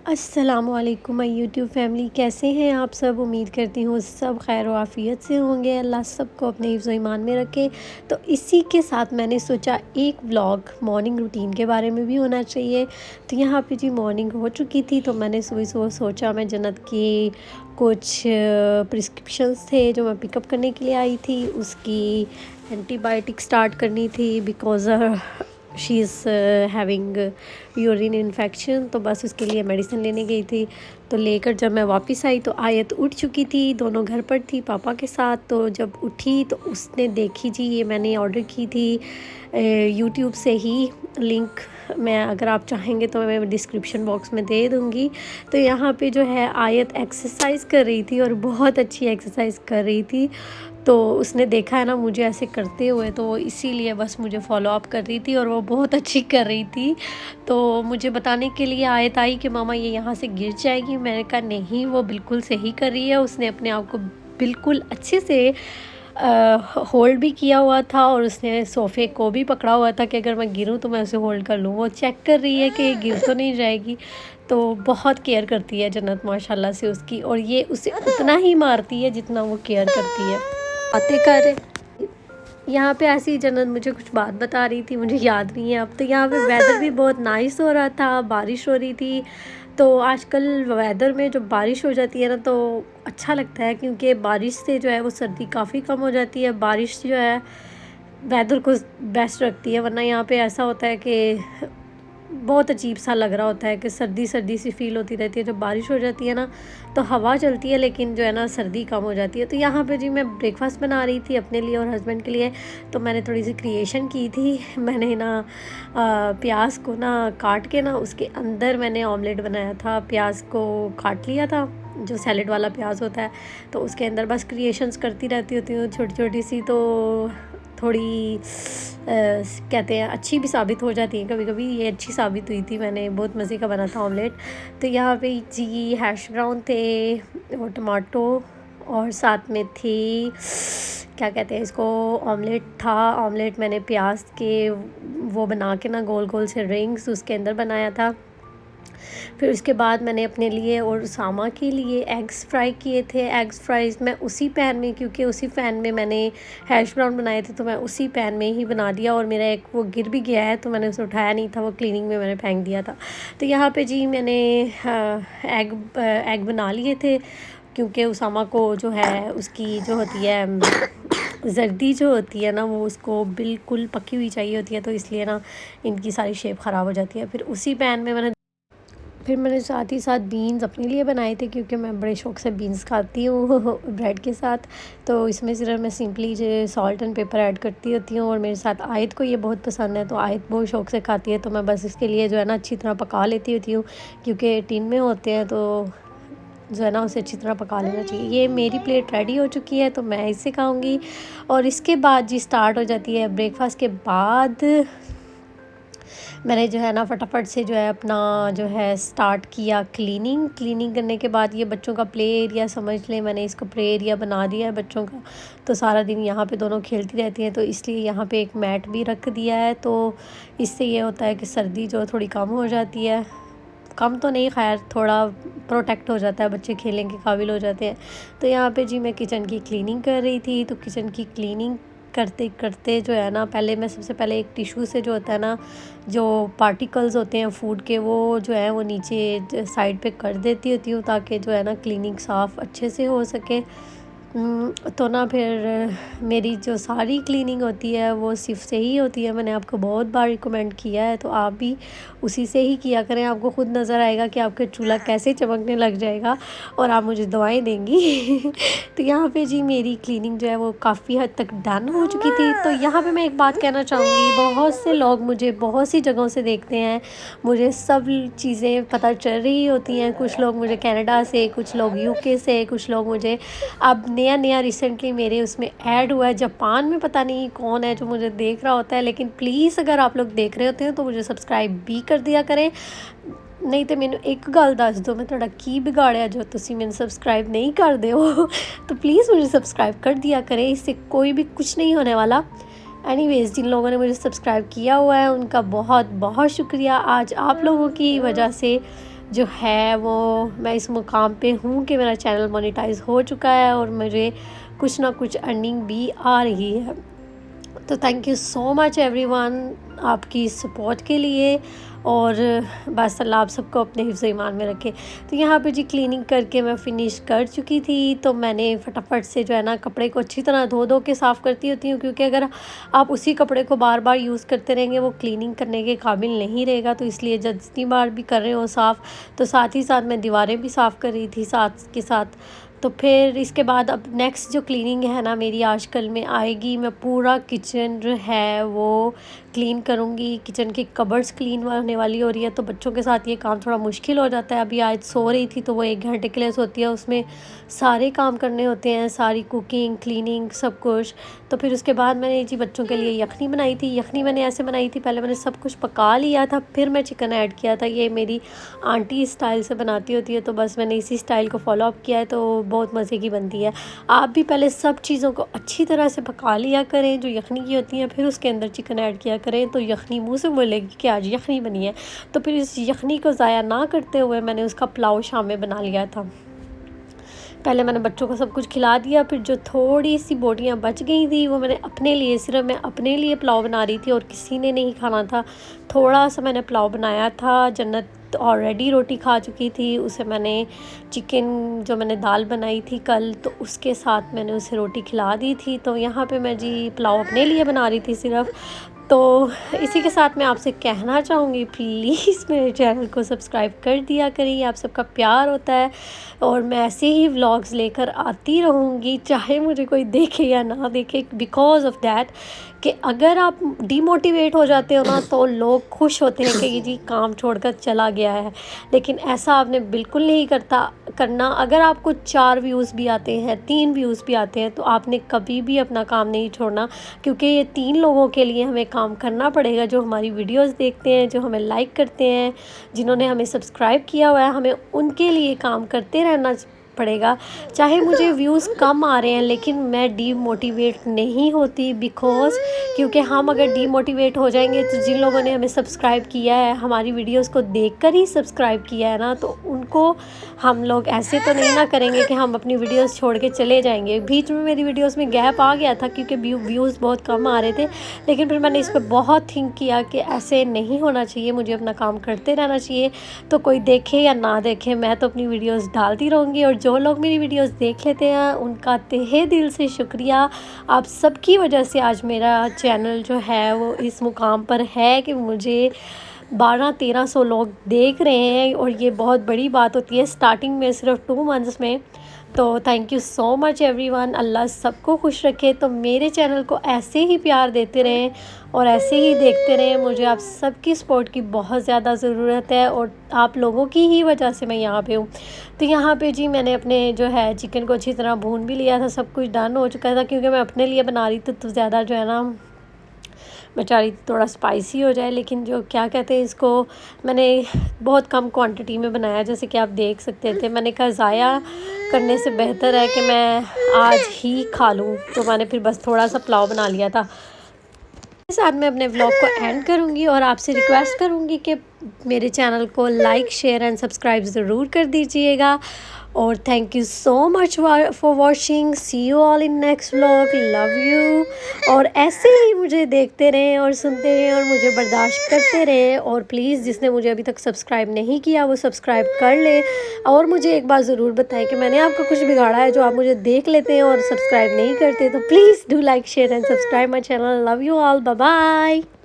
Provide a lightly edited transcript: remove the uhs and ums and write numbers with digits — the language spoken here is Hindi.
अस्सलामुअलैकुम माय यूट्यूब फैमिली, कैसे हैं आप सब। उम्मीद करती हूँ सब खैर व आफ़ियत से होंगे। अल्लाह सबको अपने हिफ्ज़ व ईमान में रखे। तो इसी के साथ मैंने सोचा एक व्लॉग मॉर्निंग रूटीन के बारे में भी होना चाहिए। तो यहाँ पे जी मॉर्निंग हो चुकी थी, तो मैंने सुबह सुबह सोचा मैं जन्नत की कुछ प्रिस्क्रिप्शंस थे जो मैं पिकअप करने के लिए आई थी। उसकी एंटीबायोटिक स्टार्ट करनी थी because she is having urine infection. तो बस उसके लिए मेडिसिन लेने गई थी। तो लेकर जब मैं वापस आई तो आयत उठ चुकी थी, दोनों घर पर थी पापा के साथ। तो जब उठी तो उसने देखी जी ये मैंने ऑर्डर की थी यूट्यूब से ही। लिंक मैं अगर आप चाहेंगे तो मैं डिस्क्रिप्शन बॉक्स में दे दूँगी। तो यहाँ पे जो है आयत एक्सरसाइज कर रही थी और बहुत अच्छी एक्सरसाइज कर रही थी। तो उसने देखा है ना मुझे ऐसे करते हुए, तो इसीलिए बस मुझे फॉलो अप कर रही थी और वो बहुत अच्छी कर रही थी। तो मुझे बताने के लिए आयत आई कि मामा ये यहाँ से गिर जाएगी। मैंने कहा नहीं, वो बिल्कुल सही कर रही है। उसने अपने आप को बिल्कुल अच्छे से होल्ड भी किया हुआ था और उसने सोफ़े को भी पकड़ा हुआ था कि अगर मैं गिरूं तो मैं उसे होल्ड कर लूं। वो चेक कर रही है कि ये गिर तो नहीं जाएगी। तो बहुत केयर करती है जन्नत माशाल्लाह से उसकी, और ये उसे उतना ही मारती है जितना वो केयर करती है। बातें कर यहाँ पे ऐसी जन्नत मुझे कुछ बात बता रही थी, मुझे याद नहीं है अब। तो यहाँ पे वेदर भी बहुत नाइस हो रहा था, बारिश हो रही थी। तो आजकल वेदर में जब बारिश हो जाती है ना तो अच्छा लगता है, क्योंकि बारिश से जो है वो सर्दी काफ़ी कम हो जाती है। बारिश जो है वेदर को बेस्ट रखती है, वरना यहाँ पे ऐसा होता है कि बहुत अजीब सा लग रहा होता है कि सर्दी सर्दी सी फील होती रहती है। जब बारिश हो जाती है ना तो हवा चलती है, लेकिन जो है ना सर्दी कम हो जाती है। तो यहाँ पे जी मैं ब्रेकफास्ट बना रही थी अपने लिए और हस्बैंड के लिए। तो मैंने थोड़ी सी क्रिएशन की थी। मैंने ना प्याज को ना काट के ना उसके अंदर मैंने ऑमलेट बनाया था। प्याज को काट लिया था, जो सैलेड वाला प्याज होता है, तो उसके अंदर बस क्रिएशंस करती रहती होती हूँ छोटी छोटी सी। तो थोड़ी कहते हैं अच्छी भी साबित हो जाती है कभी कभी। ये अच्छी साबित हुई थी, मैंने बहुत मज़े का बना था ऑमलेट। तो यहाँ पे जी हैश ब्राउन थे और टमाटो, और साथ में थी क्या कहते हैं इसको, ऑमलेट था। ऑमलेट मैंने प्याज के वो बना के ना गोल गोल से रिंग्स उसके अंदर बनाया था। फिर उसके बाद मैंने अपने लिए और सामा के लिए एग्स फ्राई किए थे। एग्स फ्राइज़ मैं उसी पैन में, क्योंकि उसी पैन में मैंने हैश ब्राउन बनाए थे, तो मैं उसी पैन में ही बना दिया। और मेरा एक वो गिर भी गया है तो मैंने उसे उठाया नहीं था, वो क्लीनिंग में मैंने फेंक दिया था। तो यहाँ पे जी मैंने एग बना लिए थे, क्योंकि उसामा को जो है उसकी जो होती है जर्दी जो होती है ना वो उसको बिल्कुल पकी हुई चाहिए होती है। तो इसलिए ना इनकी सारी शेप ख़राब हो जाती है। फिर मैंने साथ ही साथ बीन्स अपने लिए बनाए थे, क्योंकि मैं बड़े शौक़ से बीन्स खाती हूँ ब्रेड के साथ। तो इसमें सिर्फ मैं सिंपली जो सॉल्ट एंड पेपर ऐड करती होती हूँ, और मेरे साथ आयत को ये बहुत पसंद है, तो आयत बहुत शौक़ से खाती है। तो मैं बस इसके लिए जो है ना अच्छी तरह पका लेती होती हूँ, क्योंकि टिन में होते हैं तो जो है ना उसे अच्छी तरह पका लेना चाहिए। ये मेरी प्लेट रेडी हो चुकी है, तो मैं इससे खाऊँगी। और इसके बाद जी स्टार्ट हो जाती है ब्रेकफास्ट के बाद। मैंने जो है ना फटाफट से जो है अपना जो है स्टार्ट किया क्लीनिंग करने के बाद ये बच्चों का प्ले एरिया समझ लें, मैंने इसको प्ले एरिया बना दिया है बच्चों का। तो सारा दिन यहाँ पे दोनों खेलती रहती हैं, तो इसलिए यहाँ पे एक मैट भी रख दिया है। तो इससे ये होता है कि सर्दी जो थोड़ी कम हो जाती है। कम तो नहीं, खैर थोड़ा प्रोटेक्ट हो जाता है, बच्चे खेलने के काबिल हो जाते हैं। तो यहाँ पे जी मैं किचन की क्लीनिंग कर रही थी। तो किचन की क्लीनिंग करते करते जो है ना पहले मैं सबसे पहले एक टिश्यू से जो होता है ना जो पार्टिकल्स होते हैं फूड के, वो जो है वो नीचे साइड पे कर देती होती हूँ, ताकि जो है ना क्लीनिंग साफ़ अच्छे से हो सके। तो ना फिर मेरी जो सारी क्लीनिंग होती है वो सिर्फ से ही होती है। मैंने आपको बहुत बार रिकमेंड किया है, तो आप भी उसी से ही किया करें। आपको खुद नज़र आएगा कि आपका चूल्हा कैसे चमकने लग जाएगा, और आप मुझे दवाएं देंगी तो यहाँ पे जी मेरी क्लीनिंग जो है वो काफ़ी हद तक डन हो चुकी थी। तो यहाँ पे मैं एक बात कहना चाहूँगी, बहुत से लोग मुझे बहुत सी जगहों से देखते हैं, मुझे सब चीज़ें पता चल रही होती हैं। कुछ लोग मुझे कनाडा से, कुछ लोग यूके से, कुछ लोग मुझे अब नया रिसेंटली मेरे उसमें ऐड हुआ है जापान में। पता नहीं कौन है जो मुझे देख रहा होता है, लेकिन प्लीज़ अगर आप लोग देख रहे होते हैं तो मुझे सब्सक्राइब भी कर दिया करें। नहीं तो मैंने एक गल दस दो, मैं थोड़ा की बिगाड़िया जो तुसी मैंने सब्सक्राइब नहीं कर दे हो तो प्लीज़ मुझे सब्सक्राइब कर दिया करें, इससे कोई भी कुछ नहीं होने वाला। एनीवेज़ जिन लोगों ने मुझे सब्सक्राइब किया हुआ है उनका बहुत बहुत शुक्रिया। आज आप लोगों की वजह से जो है वो मैं इस मुकाम पे हूँ कि मेरा चैनल मोनेटाइज हो चुका है और मुझे कुछ ना कुछ अर्निंग भी आ रही है। तो thank you so much everyone आपकी सपोर्ट के लिए, और बस अल्लाह आप सबको अपने हिफ्ज़ ईमान में रखे। तो यहाँ पे जी क्लीनिंग करके मैं फ़िनिश कर चुकी थी, तो मैंने फटाफट से जो है ना कपड़े को अच्छी तरह धो के साफ़ करती होती हूँ, क्योंकि अगर आप उसी कपड़े को बार बार यूज़ करते रहेंगे वो क्लीनिंग करने के काबिल नहीं रहेगा। तो इसलिए जब जितनी बार भी कर रहे हो साफ़, तो साथ ही साथ मैं दीवारें भी साफ़ कर रही थी साथ के साथ। तो फिर इसके बाद अब नेक्स्ट जो क्लीनिंग है ना मेरी आज कल में आएगी, मैं पूरा किचन जो है वो क्लीन करूँगी। किचन की कबर्ड्स क्लीन होने वाली हो रही है, तो बच्चों के साथ ये काम थोड़ा मुश्किल हो जाता है। अभी आज सो रही थी तो वो 1 घंटे के लिए सोती है, उसमें सारे काम करने होते हैं, सारी कुकिंग क्लीनिंग सब कुछ। तो फिर उसके बाद मैंने जी बच्चों के लिए यखनी बनाई थी। यखनी मैंने ऐसे बनाई थी, पहले मैंने सब कुछ पका लिया था, फिर मैं चिकन ऐड किया था। ये मेरी आंटी स्टाइल से बनाती होती है, तो बस मैंने इसी स्टाइल को फॉलो अप किया है, तो बहुत मज़े की बनती है। आप भी पहले सब चीज़ों को अच्छी तरह से पका लिया करें जो यखनी की होती हैं, फिर उसके अंदर चिकन ऐड किया करें, तो यखनी मुंह से बोलेगी कि आज यखनी बनी है। तो फिर इस यखनी को ज़ाया ना करते हुए मैंने उसका पुलाव शाम में बना लिया था। पहले मैंने बच्चों को सब कुछ खिला दिया, फिर जो थोड़ी सी बोटियाँ बच गई थी वो मैंने अपने लिए, सिर्फ मैं अपने लिए पुलाव बना रही थी और किसी ने नहीं खाना था। थोड़ा सा मैंने पुलाव बनाया था, जन्नत ऑलरेडी रोटी खा चुकी थी, उसे मैंने चिकन जो मैंने दाल बनाई थी कल, तो उसके साथ मैंने उसे रोटी खिला दी थी। तो यहाँ पे मैं जी पुलाव अपने लिए बना रही थी सिर्फ। तो इसी के साथ मैं आपसे कहना चाहूँगी प्लीज़ मेरे चैनल को सब्सक्राइब कर दिया करिए, आप सबका प्यार होता है और मैं ऐसे ही व्लॉग्स लेकर आती रहूँगी, चाहे मुझे कोई देखे या ना देखे। बिकॉज़ ऑफ दैट कि अगर आप डीमोटिवेट हो जाते हो ना तो लोग खुश होते हैं कि ये जी काम छोड़कर चला गया है, लेकिन ऐसा आपने बिल्कुल नहीं करना। अगर आपको 4 व्यूज़ भी आते हैं, 3 व्यूज़ भी आते हैं, तो आपने कभी भी अपना काम नहीं छोड़ना, क्योंकि ये 3 लोगों के लिए हमें काम करना पड़ेगा, जो हमारी वीडियोस देखते हैं, जो हमें लाइक करते हैं, जिन्होंने हमें सब्सक्राइब किया हुआ है, हमें उनके लिए काम करते रहना पड़ेगा। चाहे मुझे व्यूज़ कम आ रहे हैं लेकिन मैं डीमोटिवेट नहीं होती, बिकॉज़ क्योंकि हम अगर डीमोटिवेट हो जाएंगे तो जिन लोगों ने हमें सब्सक्राइब किया है, हमारी वीडियोस को देखकर ही सब्सक्राइब किया है ना, तो उनको हम लोग ऐसे तो नहीं ना करेंगे कि हम अपनी वीडियोस छोड़ के चले जाएंगे। बीच में मेरी वीडियोस में गैप आ गया था क्योंकि व्यूज़ बहुत कम आ रहे थे, लेकिन फिर मैंने इस पर बहुत थिंक किया कि ऐसे नहीं होना चाहिए, मुझे अपना काम करते रहना चाहिए। तो कोई देखे या ना देखे, मैं तो अपनी वीडियोस डालती रहूँगी, और जो लोग मेरी वीडियोस देख लेते हैं उनका तहे दिल से शुक्रिया। आप सबकी वजह से आज मेरा चैनल जो है वो इस मुकाम पर है कि मुझे 1200-1300 लोग देख रहे हैं, और ये बहुत बड़ी बात होती है स्टार्टिंग में सिर्फ 2 मंथ्स में। तो thank you so much everyone, अल्लाह सबको खुश रखे। तो मेरे चैनल को ऐसे ही प्यार देते रहें और ऐसे ही देखते रहें, मुझे आप सबकी सपोर्ट की बहुत ज़्यादा ज़रूरत है, और आप लोगों की ही वजह से मैं यहाँ पे हूँ। तो यहाँ पे जी मैंने अपने जो है चिकन को अच्छी तरह भून भी लिया था, सब कुछ डन हो चुका था, क्योंकि मैं अपने लिए बना रही थी तो ज़्यादा जो है ना मैं चाह रही थी थोड़ा स्पाइसी हो जाए, लेकिन जो क्या कहते हैं इसको, मैंने बहुत कम क्वांटिटी में बनाया, जैसे कि आप देख सकते थे। मैंने कहा ज़ाया करने से बेहतर है कि मैं आज ही खा लूँ, तो मैंने फिर बस थोड़ा सा पुलाव बना लिया था। इस साथ मैं अपने व्लॉग को एंड करूँगी और आपसे रिक्वेस्ट करूँगी कि मेरे चैनल को लाइक शेयर एंड सब्सक्राइब ज़रूर कर दीजिएगा। और thank you so much for watching, see you all in next vlog, love you. और ऐसे ही मुझे देखते रहें और सुनते रहें और मुझे बर्दाश्त करते रहें, और प्लीज़ जिसने मुझे अभी तक सब्सक्राइब नहीं किया वो सब्सक्राइब कर ले। और मुझे एक बात ज़रूर बताएं कि मैंने आपका कुछ बिगाड़ा है जो आप मुझे देख लेते हैं और सब्सक्राइब नहीं करते, तो please do like share and subscribe my channel. Love you all, bye bye.